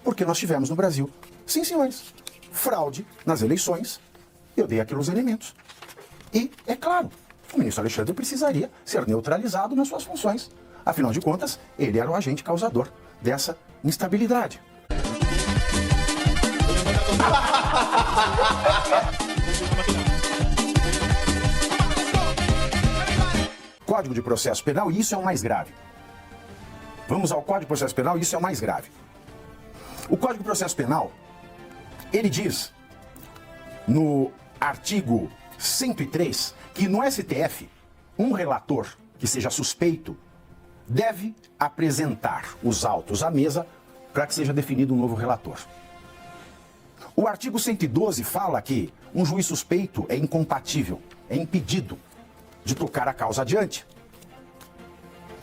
Porque nós tivemos no Brasil, sim senhores, fraude nas eleições. Eu dei aqui os elementos. E, é claro, o ministro Alexandre precisaria ser neutralizado nas suas funções. Afinal de contas, ele era o agente causador dessa instabilidade. Código de Processo Penal, e isso é o mais grave. Vamos ao Código de Processo Penal, e isso é o mais grave. O Código de Processo Penal, ele diz, no artigo 103, que no STF, um relator que seja suspeito deve apresentar os autos à mesa para que seja definido um novo relator. O artigo 112 fala que um juiz suspeito é incompatível, é impedido de tocar a causa adiante.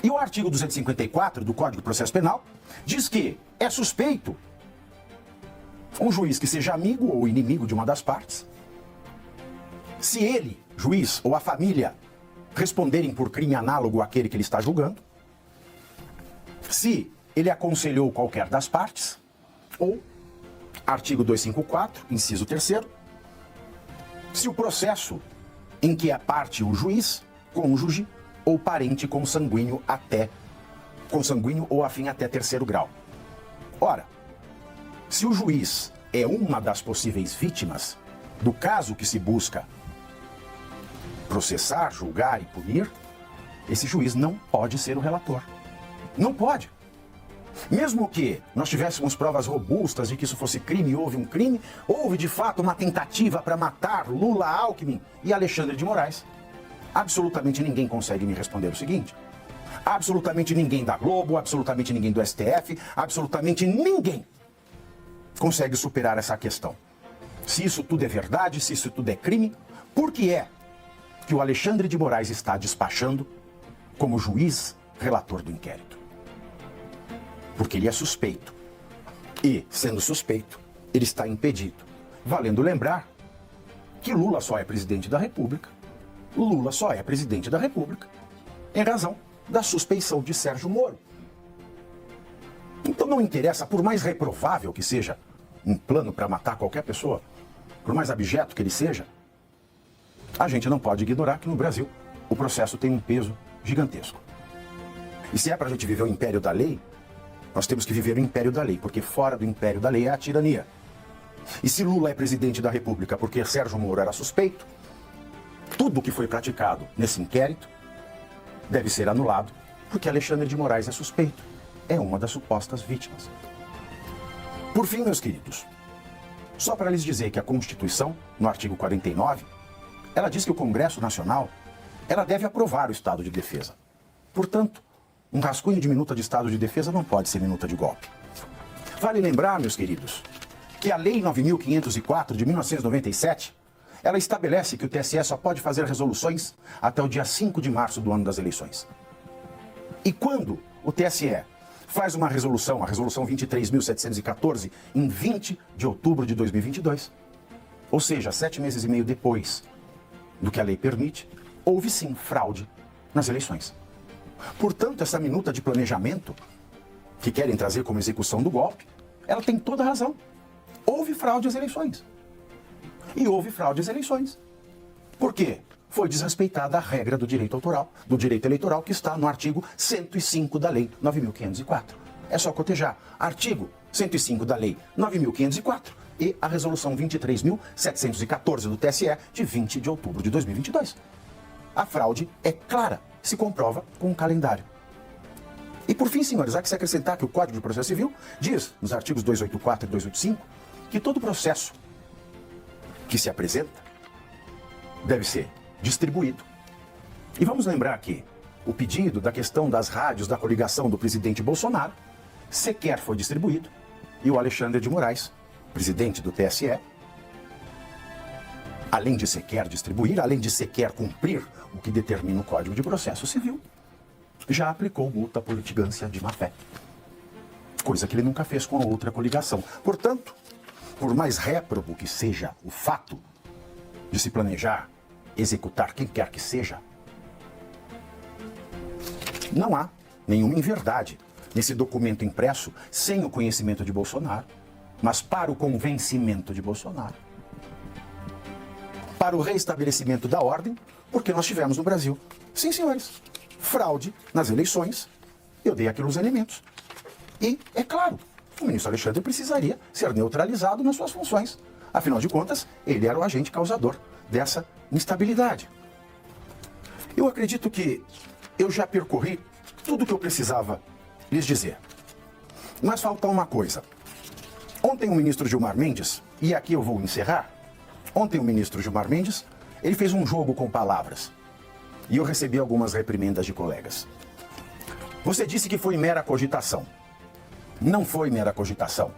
E o artigo 254 do Código de Processo Penal diz que é suspeito um juiz que seja amigo ou inimigo de uma das partes, se ele, juiz ou a família, responderem por crime análogo àquele que ele está julgando, se ele aconselhou qualquer das partes, ou, artigo 254, inciso 3º, se o processo em que é parte o juiz, cônjuge ou parente consanguíneo ou afim até 3º grau. Ora, se o juiz é uma das possíveis vítimas do caso que se busca processar, julgar e punir, esse juiz não pode ser o relator. Não pode. Mesmo que nós tivéssemos provas robustas de que isso fosse crime, houve um crime, houve de fato uma tentativa para matar Lula, Alckmin e Alexandre de Moraes, absolutamente ninguém consegue me responder o seguinte: absolutamente ninguém da Globo, absolutamente ninguém do STF, absolutamente ninguém consegue superar essa questão. Se isso tudo é verdade, se isso tudo é crime, por que é que o Alexandre de Moraes está despachando como juiz relator do inquérito? Porque ele é suspeito. E, sendo suspeito, ele está impedido. Valendo lembrar que Lula só é presidente da República. Lula só é presidente da República em razão da suspeição de Sérgio Moro. Então não interessa, por mais reprovável que seja um plano para matar qualquer pessoa, por mais abjeto que ele seja, a gente não pode ignorar que no Brasil o processo tem um peso gigantesco. E se é para a gente viver o império da lei, nós temos que viver o império da lei, porque fora do império da lei é a tirania. E se Lula é presidente da República porque Sérgio Moro era suspeito, tudo o que foi praticado nesse inquérito deve ser anulado, porque Alexandre de Moraes é suspeito, é uma das supostas vítimas. Por fim, meus queridos, só para lhes dizer que a Constituição, no artigo 49, ela diz que o Congresso Nacional, ela deve aprovar o estado de defesa. Portanto, um rascunho de minuta de estado de defesa não pode ser minuta de golpe. Vale lembrar, meus queridos, que a Lei 9.504 de 1997, ela estabelece que o TSE só pode fazer resoluções até o dia 5 de março do ano das eleições. E quando o TSE faz uma resolução, a resolução 23.714, em 20 de outubro de 2022, ou seja, 7 meses e meio depois do que a lei permite, houve sim fraude nas eleições. Portanto, essa minuta de planejamento que querem trazer como execução do golpe, ela tem toda a razão. Houve fraude às eleições. E houve fraude às eleições. Por quê? Foi desrespeitada a regra do direito autoral, do direito eleitoral, que está no artigo 105 da Lei 9.504. É só cotejar artigo 105 da Lei 9.504 e a resolução 23.714 do TSE de 20 de outubro de 2022. A fraude é clara, se comprova com um calendário. E por fim, senhores, há que se acrescentar que o Código de Processo Civil diz, nos artigos 284 e 285, que todo processo que se apresenta deve ser distribuído. E vamos lembrar que o pedido da questão das rádios da coligação do presidente Bolsonaro sequer foi distribuído, e o Alexandre de Moraes, presidente do TSE, além de sequer distribuir, além de sequer cumprir o que determina o Código de Processo Civil, já aplicou multa por litigância de má-fé. Coisa que ele nunca fez com a outra coligação. Portanto, por mais réprobo que seja o fato de se planejar, executar quem quer que seja, não há nenhuma inverdade nesse documento impresso, sem o conhecimento de Bolsonaro, mas para o convencimento de Bolsonaro, para o restabelecimento da ordem, porque nós tivemos no Brasil, sim senhores, fraude nas eleições. Eu dei aqui os elementos. E, é claro, o ministro Alexandre precisaria ser neutralizado nas suas funções. Afinal de contas, ele era o agente causador dessa instabilidade. Eu acredito que eu já percorri tudo o que eu precisava lhes dizer. Mas falta uma coisa. Ontem o ministro Gilmar Mendes, e aqui eu vou encerrar, ontem o ministro Gilmar Mendes, ele fez um jogo com palavras. E eu recebi algumas reprimendas de colegas. Você disse que foi mera cogitação. Não foi mera cogitação.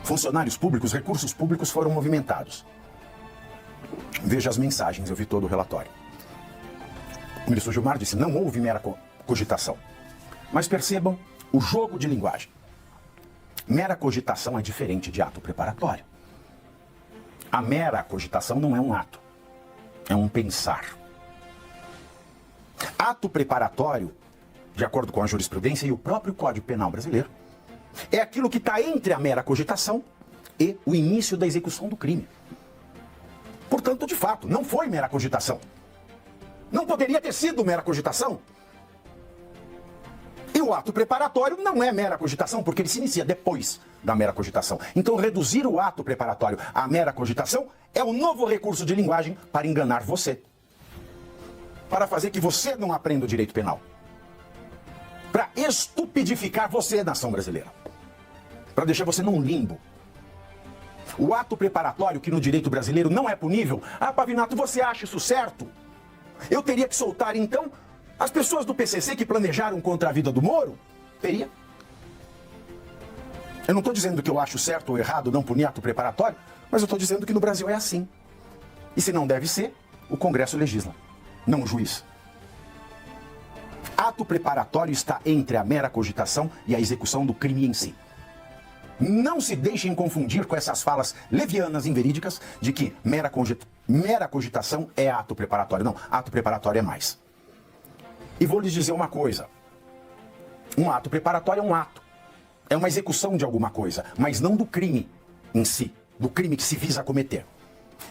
Funcionários públicos, recursos públicos foram movimentados. Veja as mensagens, eu vi todo o relatório. O ministro Gilmar disse, não houve mera cogitação. Mas percebam o jogo de linguagem. Mera cogitação é diferente de ato preparatório. A mera cogitação não é um ato, é um pensar. Ato preparatório, de acordo com a jurisprudência e o próprio Código Penal brasileiro, é aquilo que está entre a mera cogitação e o início da execução do crime. Portanto, de fato, não foi mera cogitação. Não poderia ter sido mera cogitação. E o ato preparatório não é mera cogitação, porque ele se inicia depois da mera cogitação. Então, reduzir o ato preparatório à mera cogitação é o novo recurso de linguagem para enganar você. Para fazer que você não aprenda o direito penal. Para estupidificar você, nação brasileira. Para deixar você num limbo. O ato preparatório, que no direito brasileiro não é punível. Ah, Pavinato, você acha isso certo? Eu teria que soltar, então, as pessoas do PCC que planejaram contra a vida do Moro? Teria. Eu não estou dizendo que eu acho certo ou errado não punir ato preparatório, mas eu estou dizendo que no Brasil é assim. E se não deve ser, o Congresso legisla, não o juiz. Ato preparatório está entre a mera cogitação e a execução do crime em si. Não se deixem confundir com essas falas levianas, inverídicas, de que mera cogitação é ato preparatório. Não, ato preparatório é mais. E vou lhes dizer uma coisa. Um ato preparatório é um ato. É uma execução de alguma coisa, mas não do crime em si, do crime que se visa cometer.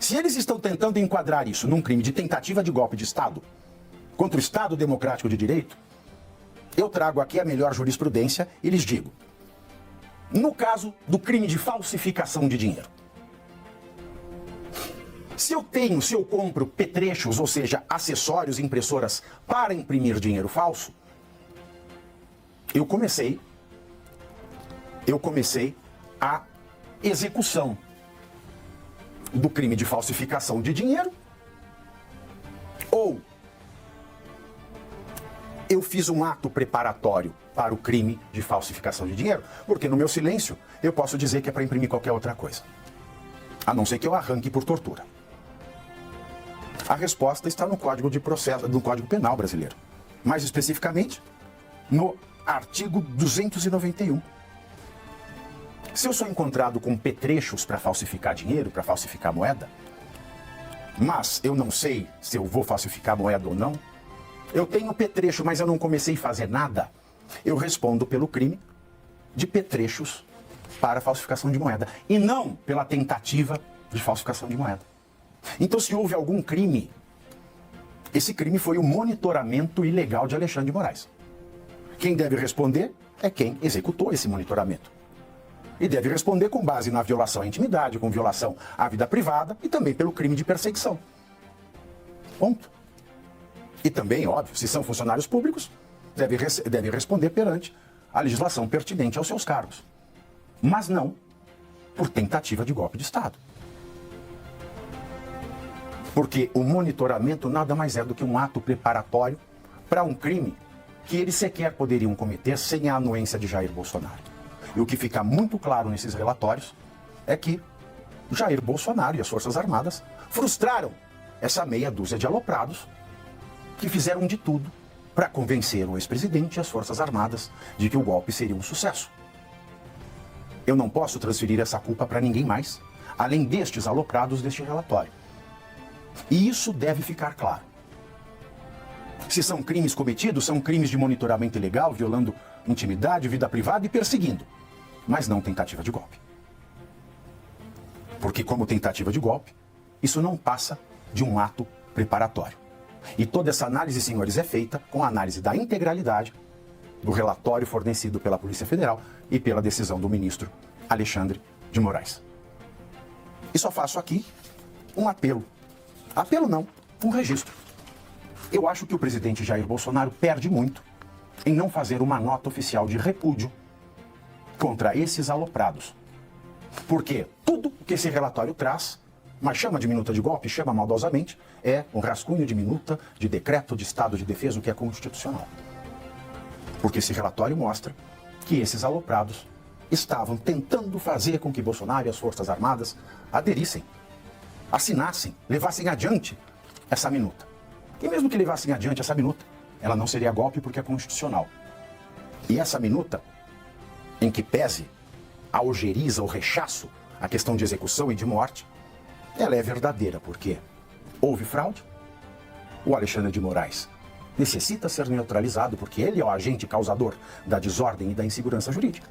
Se eles estão tentando enquadrar isso num crime de tentativa de golpe de Estado, contra o Estado Democrático de Direito, eu trago aqui a melhor jurisprudência e lhes digo. No caso do crime de falsificação de dinheiro. Se eu compro petrechos, ou seja, acessórios, impressoras, para imprimir dinheiro falso, eu comecei a execução do crime de falsificação de dinheiro, ou eu fiz um ato preparatório para o crime de falsificação de dinheiro, porque no meu silêncio eu posso dizer que é para imprimir qualquer outra coisa, a não ser que eu arranque por tortura. A resposta está no Código de Processo, no Código Penal brasileiro, mais especificamente no artigo 291. Se eu sou encontrado com petrechos para falsificar dinheiro, para falsificar moeda, mas eu não sei se eu vou falsificar moeda ou não, eu tenho petrecho, mas eu não comecei a fazer nada, eu respondo pelo crime de petrechos para falsificação de moeda, e não pela tentativa de falsificação de moeda. Então, se houve algum crime, esse crime foi o monitoramento ilegal de Alexandre de Moraes. Quem deve responder é quem executou esse monitoramento. E deve responder com base na violação à intimidade, com violação à vida privada e também pelo crime de perseguição. Ponto. E também, óbvio, se são funcionários públicos, deve responder perante a legislação pertinente aos seus cargos. Mas não por tentativa de golpe de Estado. Porque o monitoramento nada mais é do que um ato preparatório para um crime que eles sequer poderiam cometer sem a anuência de Jair Bolsonaro. E o que fica muito claro nesses relatórios é que Jair Bolsonaro e as Forças Armadas frustraram essa meia dúzia de aloprados que fizeram de tudo para convencer o ex-presidente e as Forças Armadas de que o golpe seria um sucesso. Eu não posso transferir essa culpa para ninguém mais, além destes aloprados deste relatório. E isso deve ficar claro. Se são crimes cometidos, são crimes de monitoramento ilegal, violando intimidade, vida privada e perseguindo, mas não tentativa de golpe. Porque como tentativa de golpe, isso não passa de um ato preparatório. E toda essa análise, senhores, é feita com a análise da integralidade do relatório fornecido pela Polícia Federal e pela decisão do ministro Alexandre de Moraes. E só faço aqui um apelo. Apelo não, um registro. Eu acho que o presidente Jair Bolsonaro perde muito em não fazer uma nota oficial de repúdio contra esses aloprados. Porque tudo o que esse relatório traz, mas chama de minuta de golpe, chama maldosamente, é um rascunho de minuta de decreto de estado de defesa, o que é constitucional. Porque esse relatório mostra que esses aloprados estavam tentando fazer com que Bolsonaro e as Forças Armadas aderissem, assinassem, levassem adiante essa minuta. E mesmo que levassem adiante essa minuta, ela não seria golpe porque é constitucional. E essa minuta, em que pese a ojeriza, o rechaço, a questão de execução e de morte, ela é verdadeira, porque houve fraude, o Alexandre de Moraes necessita ser neutralizado porque ele é o agente causador da desordem e da insegurança jurídica.